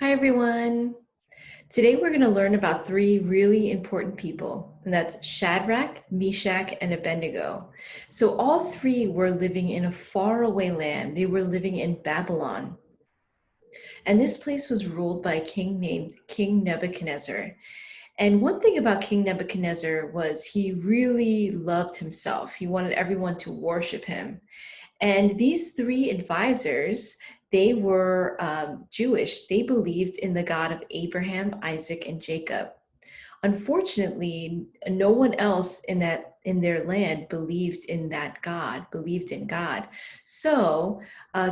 Hi, everyone. Today we're going to learn about three really important people, and that's Shadrach, Meshach, and Abednego. So all three were living in a faraway land. They were living in Babylon. And this place was ruled by a king named King Nebuchadnezzar. And one thing about King Nebuchadnezzar was he really loved himself. He wanted everyone to worship him. And these three advisors, they were Jewish. They believed in the God of Abraham, Isaac, and Jacob. Unfortunately, no one else in their land believed in that God, believed in God. So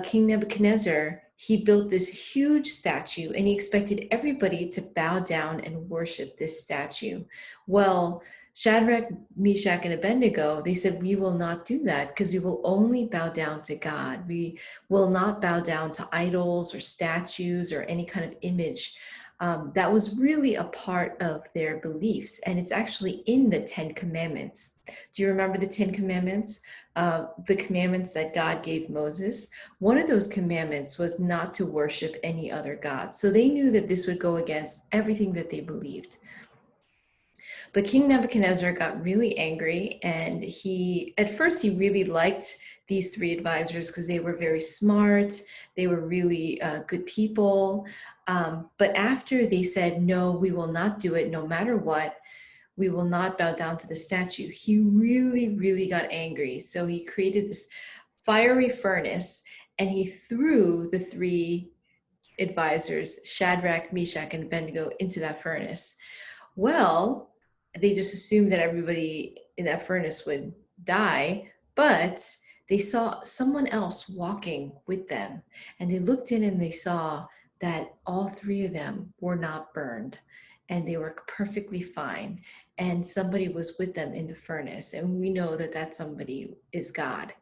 King Nebuchadnezzar, he built this huge statue and he expected everybody to bow down and worship this statue. Well, Shadrach, Meshach, and Abednego, they said, we will not do that because we will only bow down to God. We will not bow down to idols or statues or any kind of image. That was really a part of their beliefs, and it's actually in the Ten Commandments. Do you remember the Ten Commandments? The commandments that God gave Moses? One of those commandments was not to worship any other God. So they knew that this would go against everything that they believed. But King Nebuchadnezzar got really angry, and at first he really liked these three advisors because they were very smart, they were really good people. But after they said, no, we will not do it no matter what, we will not bow down to the statue, he really, really got angry. So he created this fiery furnace and he threw the three advisors, Shadrach, Meshach, and Abednego, into that furnace. Well, they just assumed that everybody in that furnace would die, but they saw someone else walking with them. And they looked in and they saw that all three of them were not burned and they were perfectly fine. And somebody was with them in the furnace. And we know that that somebody is God.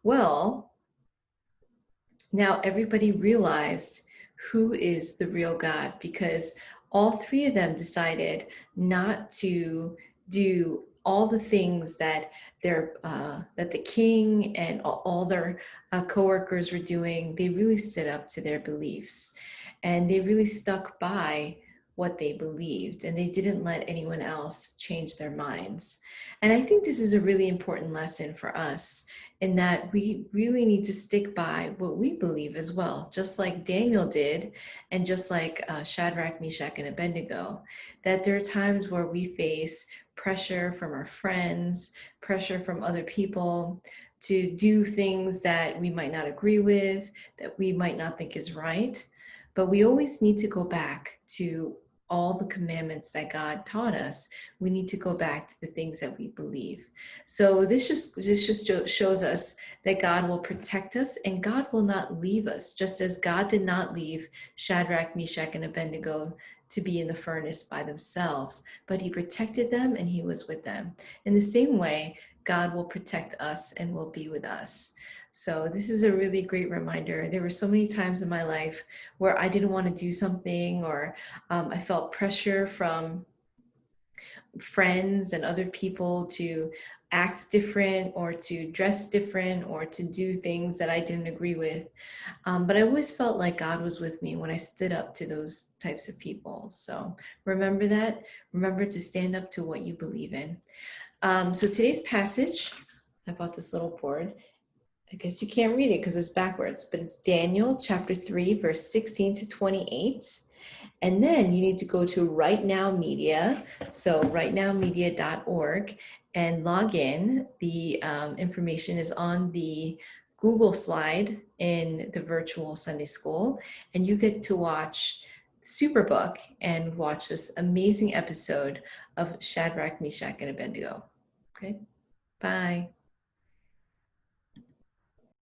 Well, now everybody realized who is the real God because all three of them decided not to do all the things that that the king and all their coworkers were doing. They really stood up to their beliefs, and they really stuck by what they believed, and they didn't let anyone else change their minds. And I think this is a really important lesson for us in that we really need to stick by what we believe as well, just like Daniel did, and just like Shadrach, Meshach, and Abednego, that there are times where we face pressure from our friends, pressure from other people to do things that we might not agree with, that we might not think is right. But we always need to go back to all the commandments that God taught us. We need to go back to the things that we believe. So this just shows us that God will protect us and God will not leave us, just as God did not leave Shadrach, Meshach, and Abednego to be in the furnace by themselves, but he protected them and he was with them. In the same way, God will protect us and will be with us. So this is a really great reminder. There were so many times in my life where I didn't want to do something, or I felt pressure from friends and other people to act different or to dress different or to do things that I didn't agree with. But I always felt like God was with me when I stood up to those types of people. So remember that. Remember to stand up to what you believe in. So today's passage, I bought this little board. I guess you can't read it because it's backwards, but it's Daniel chapter 3, verse 16 to 28. And then you need to go to Right Now Media, so rightnowmedia.org, and log in. The information is on the Google slide in the virtual Sunday school, and you get to watch Superbook and watch this amazing episode of Shadrach, Meshach, and Abednego. Okay, bye.